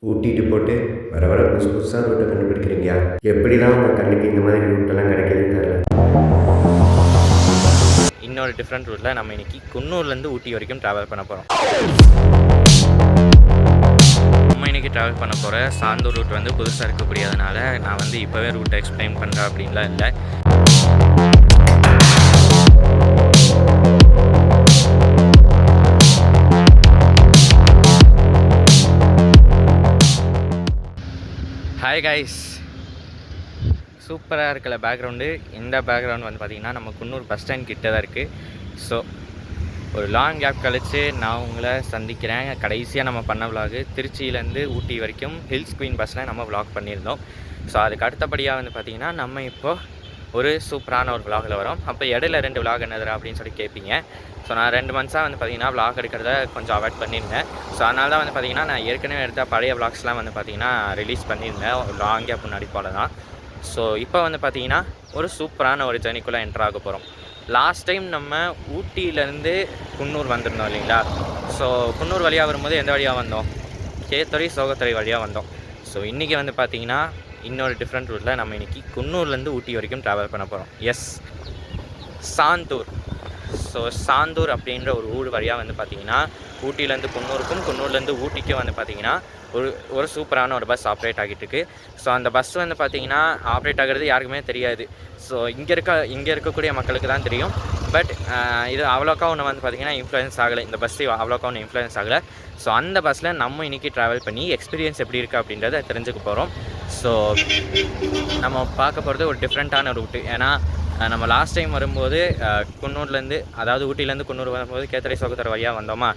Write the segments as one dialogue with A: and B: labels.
A: ஊட்டிட்டு போட்டு வர வர புதுசு புதுசாக ரூட்டை கண்டுபிடிக்கிறீங்க. எப்படி தான் உங்கள் கண்ணுக்கு இந்த மாதிரி ரூட்டெல்லாம் கிடைக்குதுன்னு தெரியல.
B: இன்னொரு டிஃப்ரெண்ட் ரூட்டில் நம்ம இன்றைக்கி குன்னூர்லேருந்து ஊட்டி வரைக்கும் ட்ராவல் பண்ண போகிறோம். நம்ம இன்றைக்கி ட்ராவல் பண்ண போகிற சாந்தூர் ரூட் வந்து புதுசாக இருக்கக்கூடியதுனால நான் வந்து இப்போவே ரூட்டை எக்ஸ்பிளைன் பண்ணுறேன் அப்படின்லாம் இல்லை. ஹாய் கைஸ், சூப்பராக இருக்கல பேக்ரவுண்டு. இந்த பேக்ரவுண்ட் வந்து பார்த்திங்கன்னா நம்ம குன்னூர் பஸ் ஸ்டாண்ட் கிட்ட தான் இருக்குது. ஸோ ஒரு லாங் கேப் கழித்து நான் உங்களை சந்திக்கிறேன். கடைசியாக நம்ம பண்ண விலாகு திருச்சியிலேருந்து ஊட்டி வரைக்கும் ஹில்ஸ் குயின் பஸ்ஸில் நம்ம விலாக் பண்ணியிருந்தோம். ஸோ அதுக்கு அடுத்தபடியாக வந்து பார்த்திங்கன்னா நம்ம இப்போது ஒரு சூப்பரான ஒரு விலாகில் வரோம். அப்போ இடையில 2 விலாக் என்னதுரா அப்படின்னு சொல்லி கேட்பீங்க. ஸோ நான் 2 மந்த்ஸாக வந்து பார்த்திங்கன்னா விலாக் எடுக்கிறத கொஞ்சம் அவாய்ட் பண்ணியிருந்தேன். ஸோ அதனால தான் வந்து பார்த்திங்கன்னா நான் ஏற்கனவே எடுத்த பழைய விலாக்ஸ்லாம் வந்து பார்த்திங்கன்னா ரிலீஸ் பண்ணியிருந்தேன் ஒரு லாங் கேப் முன்னாடி போல தான். ஸோ இப்போ வந்து பார்த்திங்கன்னா ஒரு சூப்பரான ஒரு ஜர்னிக்குள்ளே என்டர் ஆக போகிறோம். லாஸ்ட் டைம் நம்ம ஊட்டியிலேருந்து குன்னூர் வந்திருந்தோம் இல்லைங்களா? ஸோ குன்னூர் வழியாக வரும்போது எந்த வழியாக வந்தோம்? கேத்துறை சோகத்துறை வழியாக வந்தோம். ஸோ இன்றைக்கி வந்து பார்த்திங்கன்னா இன்னொரு டிஃப்ரெண்ட் ரூட்டில் நம்ம இன்றைக்கி குன்னூர்லேருந்து ஊட்டி வரைக்கும் ட்ராவல் பண்ண போகிறோம். எஸ், சாந்தூர். ஸோ சாந்தூர் அப்படின்ற ஒரு ஊர் வழியாக வந்து பார்த்திங்கன்னா ஊட்டியிலேருந்து குன்னூருக்கும் குன்னூர்லேருந்து ஊட்டிக்கும் வந்து பார்த்திங்கன்னா ஒரு சூப்பரான ஒரு பஸ் ஆப்ரேட் ஆகிட்டு இருக்குது. ஸோ அந்த பஸ் வந்து பார்த்திங்கன்னா ஆப்ரேட் ஆகிறது யாருக்குமே தெரியாது. ஸோ இங்கே இருக்கக்கூடிய மக்களுக்கு தான் தெரியும். பட் இது அவ்வளோக்கா ஒன்று வந்து பார்த்திங்கன்னா இன்ஃப்ளூயன்ஸ் ஆகலை. இந்த பஸ்ஸு அவ்வளோக்கா ஒன்று இன்ஃப்ளூயன்ஸ் ஆகலை. ஸோ அந்த பஸ்ஸில் நம்ம இன்றைக்கி ட்ராவல் பண்ணி எக்ஸ்பீரியன்ஸ் எப்படி இருக்குது அப்படின்றத தெரிஞ்சுக்க போகிறோம். ஸோ நம்ம பார்க்க போகிறது ஒரு டிஃப்ரெண்ட்டான ரூட்டு. ஏன்னா நம்ம லாஸ்ட் டைம் வரும்போது குன்னூர்லேருந்து, அதாவது ஊட்டிலேருந்து குன்னூர் வரும்போது கேத்துறை சோகத்துறை வழியாக வந்தோமா,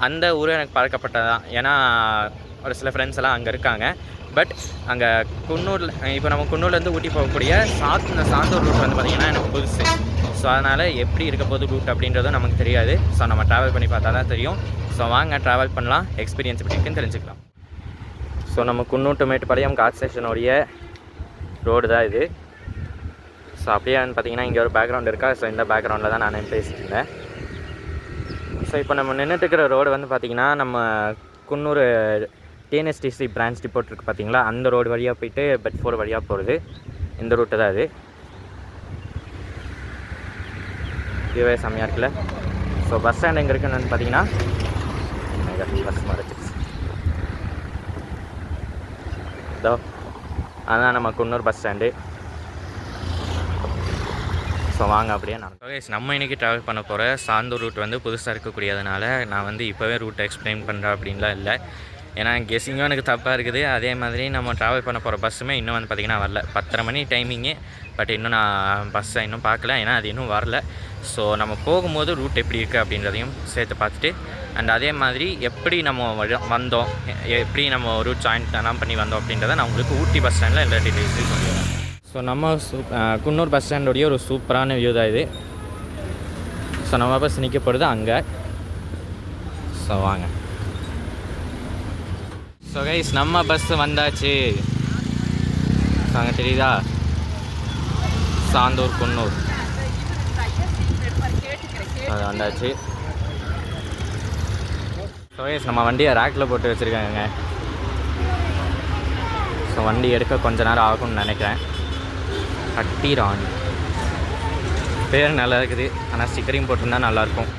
B: அந்த ஊர் எனக்கு பழக்கப்பட்டதான். ஏன்னா ஒரு சில ஃப்ரெண்ட்ஸ் எல்லாம் அங்கே இருக்காங்க. பட் அங்கே குன்னூரில் இப்போ நம்ம குன்னூர்லேருந்து ஊட்டி போகக்கூடிய சாந்தூர் ரூட் வந்து பார்த்திங்கன்னா எனக்கு புதுசு. ஸோ அதனால் எப்படி இருக்க போது ரூட் அப்படின்றதும் நமக்கு தெரியாது. ஸோ நம்ம ட்ராவல் பண்ணி பார்த்தா தான் தெரியும். ஸோ வாங்க ட்ராவல் பண்ணலாம், எக்ஸ்பீரியன்ஸ் எப்படி இருக்குன்னு தெரிஞ்சுக்கலாம். ஸோ நம்ம குன்னூர் டு மேட்டுப்பாளையம் காட் ஸ்டேஷனுடைய ரோடு தான் இது. ஸோ அப்படியே வந்து பார்த்திங்கன்னா இங்கே ஒரு பேக்ரவுண்ட் இருக்கா. ஸோ இந்த பேக்ரவுண்டில் தான் நான் பேசிட்டு இருந்தேன். ஸோ இப்போ நம்ம நின்றுட்டு இருக்கிற ரோடு வந்து பார்த்திங்கன்னா நம்ம குன்னூர் டிஎன்எஸ்டிசி பிரான்ச் டிப்போட் இருக்குது பார்த்திங்களா, அந்த ரோடு வழியாக போயிட்டு பெட்ஃபோர் வழியாக போகிறது இந்த ரூட்டு தான் இது. இதுவே செம்மையாக இருக்குல்ல. ஸோ பஸ் ஸ்டாண்ட் எங்கே இருக்குன்னு வந்து பார்த்திங்கன்னா பஸ் மறைச்சிச்சு இதோ, அதுதான் நம்ம குன்னூர் பஸ் ஸ்டாண்டு. ஸோ வாங்க அப்படியே நம்ம இன்றைக்கி ட்ராவல் பண்ண போகிற சாந்தூர் ரூட் வந்து புதுசாக இருக்கக்கூடியதுனால நான் வந்து இப்போவே ரூட்டை எக்ஸ்பிளைன் பண்ணுறேன் அப்படின்லாம் இல்லை. ஏன்னா கெஸ்ஸிங்கும் எனக்கு தப்பாக இருக்குது. அதே மாதிரி நம்ம ட்ராவல் பண்ண போகிற பஸ்ஸுமே இன்னும் வந்து பார்த்திங்கன்னா வரல. 10:30 மணி டைமிங்கு. பட் இன்னும் நான் பஸ்ஸை இன்னும் பார்க்கல, ஏன்னா அது இன்னும் வரல. ஸோ நம்ம போகும்போது ரூட் எப்படி இருக்குது அப்படின்றதையும் சேர்த்து பார்த்துட்டு, அண்ட் அதே மாதிரி எப்படி நம்ம வந்தோம், எப்படி நம்ம ரூட் ஜாயின் எல்லாம் பண்ணி வந்தோம் அப்படின்றத நான் உங்களுக்கு ஊட்டி பஸ் ஸ்டாண்டில் எல்லா டீட்டெயில்ஸையும் சொல்லிடுவேன். ஸோ நம்ம குன்னூர் பஸ் ஸ்டாண்டோடைய ஒரு சூப்பரான வியூ தான் இது. ஸோ நம்ம பஸ் நிற்க போகிறது அங்கே. ஸோ வாங்க. ஸோ கைஸ், நம்ம பஸ்ஸு வந்தாச்சு. அங்கே தெரியுதா, சாந்தூர் குன்னூர் அது வந்தாச்சு. ஸோ கைஸ், நம்ம வண்டியை ரேக்கில் போட்டு வச்சுருக்காங்க. ஸோ வண்டி எடுக்க கொஞ்ச நேரம் ஆகும்னு நினைக்கிறேன். கட்டிராணி பேர் நல்லா இருக்குது, ஆனால் ஸ்டிக்கரையும் போட்டிருந்தா நல்லாயிருக்கும்.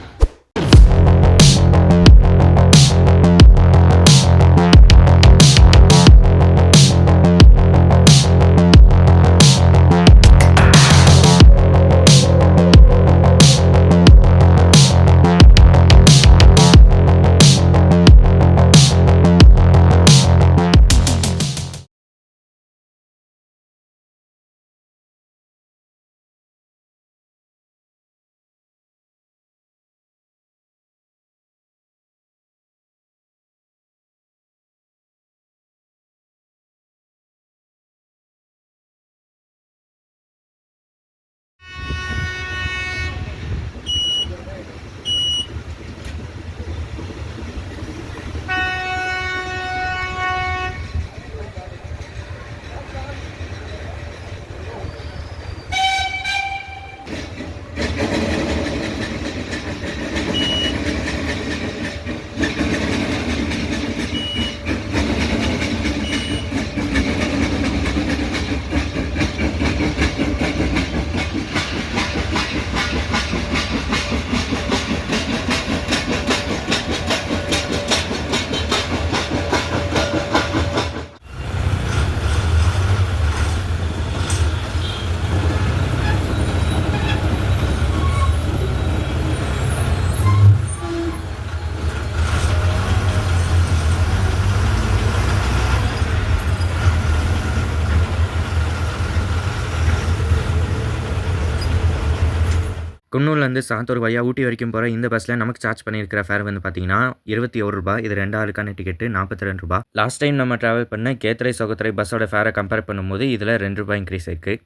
B: குன்னூர்லேருந்து சாத்தூர் வழியாக ஊட்டி வரைக்கும் போகிற இந்த பஸ்ஸில் நமக்கு சார்ஜ் பண்ணியிருக்கிற ஃபேர் வந்து பார்த்தீங்கன்னா ₹21. இது 2 ஆளுக்கான டிக்கெட்டு ₹42. லாஸ்ட் டைம் நம்ம ட்ராவல் பண்ண கேத்துரை சொகத்துரை பஸ்ஸோட ஃபேரை கம்பேர் பண்ணும்போது இதில் ₹2 இன்க்ரீஸ் இருக்குது.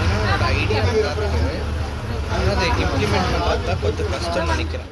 C: ஆனால் ஐடியா ஆனால் அதை இம்ப்ளிமெண்ட் பண்ணுறது தான் கொஞ்சம் கஷ்டம்னு நினைக்கிறேன்.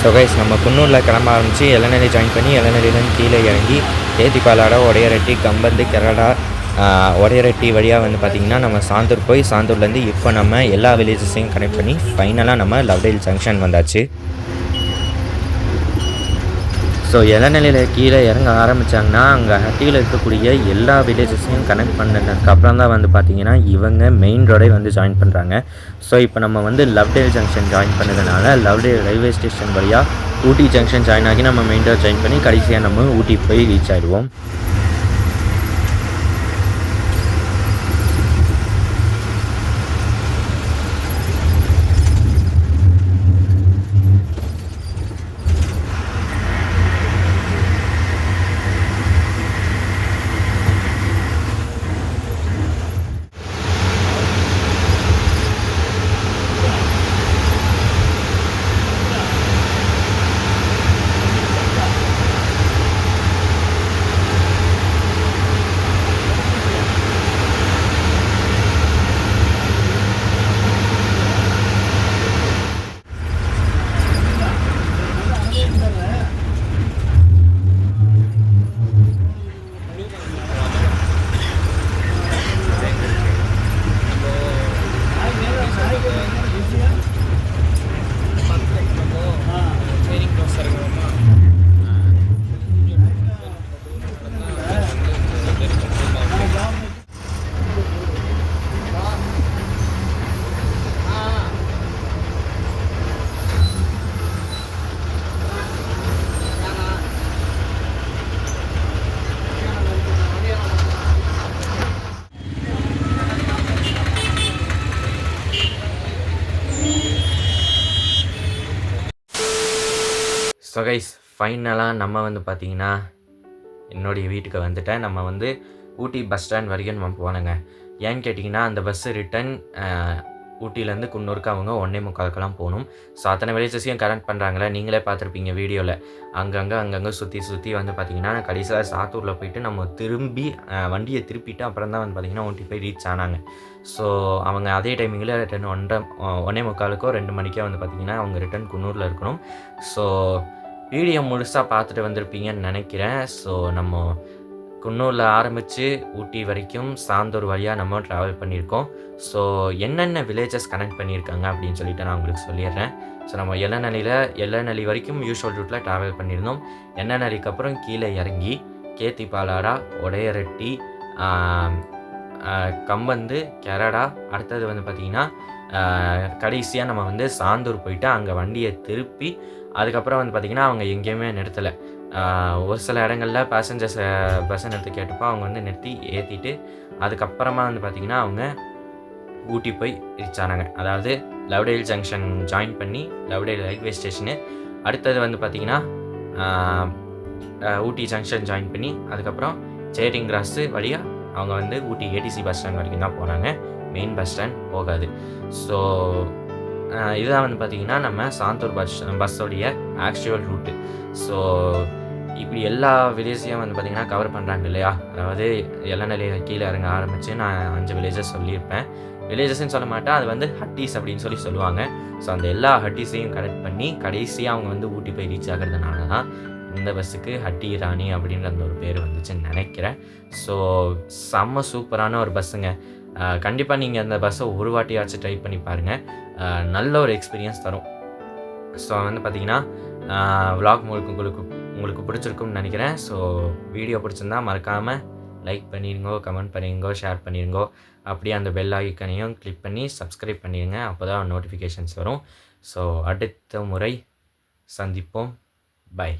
B: ஸோ கைஸ் நம்ம குன்னூரில் கிளம்ப ஆரம்பித்து இளநெல்லி ஜாயின் பண்ணி இளநெல்லிலேருந்து கீழே இறங்கி ஏத்திப்பாலாட உடையரட்டி கம்பந்து கெரடா உடையரட்டி வழியாக வந்து பார்த்திங்கன்னா நம்ம சாந்தூர் போய் சாந்தூர்லேருந்து இப்போ நம்ம எல்லா வில்லேஜஸையும் கனெக்ட் பண்ணி ஃபைனலாக நம்ம லவ்டேல் ஜங்ஷன் வந்தாச்சு. ஸோ இளநிலையில் கீழே இறங்க ஆரம்பித்தாங்கன்னா அங்கே ஹட்டியில் இருக்கக்கூடிய எல்லா வில்லேஜஸையும் கனெக்ட் பண்ணதுக்கப்புறம் தான் வந்து பார்த்திங்கன்னா இவங்க மெயின் ரோடை வந்து ஜாயின் பண்ணுறாங்க. ஸோ இப்போ நம்ம வந்து லவ்டேல் ஜங்ஷன் ஜாயின் பண்ணதுனால லவ்டேல் ரயில்வே ஸ்டேஷன் வழியாக ஊட்டி ஜங்ஷன் ஜாயின் ஆகி நம்ம மெயின் ரோட் ஜாயின் பண்ணி கடைசியாக நம்ம ஊட்டி போய் ரீச் ஆகிடுவோம். ஸோ கைஸ் ஃபைனலாக நம்ம வந்து பார்த்திங்கன்னா என்னுடைய வீட்டுக்கு வந்துட்டேன். நம்ம வந்து ஊட்டி பஸ் ஸ்டாண்ட் வரைக்கும் நம்ம போனோங்க. ஏன்னு கேட்டிங்கன்னா அந்த பஸ்ஸு ரிட்டன் ஊட்டியிலேருந்து குன்னூருக்கு அவங்க 1:45க்கெல்லாம் போகணும். ஸோ அத்தனை வில்லேஜஸையும் கனெக்ட் பண்ணுறாங்களே, நீங்களே பார்த்துருப்பீங்க வீடியோவில். அங்கங்கே சுற்றி வந்து பார்த்திங்கன்னா கடைசியில் சாத்தூரில் போயிட்டு நம்ம திரும்பி வண்டியை திருப்பிட்டு அப்புறம் தான் வந்து பார்த்திங்கன்னா ஊட்டி போய் ரீச் ஆனாங்க. ஸோ அவங்க அதே டைமிங்கில் ரிட்டன் 1:45க்கோ 2 மணிக்கே வந்து பார்த்திங்கன்னா அவங்க ரிட்டன் குன்னூரில் இருக்கணும். ஸோ வீடியோ முழுசாக பார்த்துட்டு வந்திருப்பீங்கன்னு நினைக்கிறேன். ஸோ நம்ம குன்னூரில் ஆரம்பித்து ஊட்டி வரைக்கும் சாந்தூர் வழியாக நம்ம ட்ராவல் பண்ணியிருக்கோம். ஸோ என்னென்ன வில்லேஜஸ் கனெக்ட் பண்ணியிருக்காங்க அப்படின்னு சொல்லிட்டு நான் உங்களுக்கு சொல்லிடுறேன். ஸோ நம்ம எல்லநல்லி வரைக்கும் யூஷுவல் ரூட்டில் ட்ராவல் பண்ணியிருந்தோம். எல்லநல்லிக்கு அப்புறம் கீழே இறங்கி கேத்திப்பாலாரா, ஒடையரெட்டி, கம்பந்து, கெரடா, அடுத்தது வந்து பார்த்திங்கன்னா கடைசியாக நம்ம வந்து சாந்தூர் போயிட்டு அங்கே வண்டியை திருப்பி அதுக்கப்புறம் வந்து பார்த்திங்கன்னா அவங்க எங்கேயுமே நிறுத்தலை. ஒரு சில இடங்களில் பேசஞ்சர்ஸ் பஸ்ஸை நிறுத்தி கேட்டப்போ அவங்க வந்து நிறுத்தி ஏற்றிட்டு அதுக்கப்புறமா வந்து பார்த்திங்கன்னா அவங்க ஊட்டி போய் ரீச் ஆனாங்க. அதாவது லவ்டேல் ஜங்ஷன் ஜாயின் பண்ணி லவ்டேல் ரயில்வே ஸ்டேஷனு, அடுத்தது வந்து பார்த்திங்கன்னா ஊட்டி ஜங்ஷன் ஜாயின் பண்ணி அதுக்கப்புறம் சேரிங் கிராஸு வழியாக அவங்க வந்து ஊட்டி ஏடிசி பஸ் ஸ்டாண்ட் வரைக்கும் தான் போனாங்க. மெயின் பஸ் ஸ்டாண்ட் போகாது. ஸோ இதுதான் வந்து பார்த்திங்கன்னா நம்ம சாந்தூர் பஸ்ஸோடைய ஆக்சுவல் ரூட்டு. ஸோ இப்படி எல்லா வில்லேஜையும் வந்து பார்த்திங்கன்னா கவர் பண்ணுறாங்க இல்லையா. அதாவது எல்லநல்லி கீழே இறங்க ஆரம்பித்து நான் 5 வில்லேஜஸ் சொல்லியிருப்பேன். வில்லேஜஸ்ன்னு சொல்ல மாட்டேன், அது வந்து ஹட்டீஸ் அப்படின்னு சொல்லி சொல்லுவாங்க. ஸோ அந்த எல்லா ஹட்டீஸையும் கனெக்ட் பண்ணி கடைசியாக அவங்க வந்து ஊட்டி போய் ரீச் ஆகிறதுனால தான் இந்த பஸ்ஸுக்கு ஹட்டி ராணி அப்படின்ற அந்த ஒரு பேர் வந்துச்சுன்னு நினைக்கிறேன். ஸோ செம்ம சூப்பரான ஒரு பஸ்ஸுங்க. கண்டிப்பாக நீங்கள் அந்த பஸ்ஸை ஒரு வாட்டியாச்சும் ட்ரை பண்ணி பாருங்கள். நல்ல ஒரு எக்ஸ்பீரியன்ஸ் தரும். ஸோ வந்து பார்த்திங்கன்னா vlog உங்களுக்கு பிடிச்சிருக்கும்னு நினைக்கிறேன். ஸோ வீடியோ பிடிச்சிருந்தா மறக்காமல் லைக் பண்ணிடுங்கோ, கமெண்ட் பண்ணிடுங்கோ, ஷேர் பண்ணிடுங்கோ. அப்படியே அந்த பெல் ஐக்கனையும் கிளிக் பண்ணி சப்ஸ்கிரைப் பண்ணிடுங்க. அப்போ தான் நோட்டிஃபிகேஷன்ஸ் வரும். ஸோ அடுத்த முறை சந்திப்போம். பை.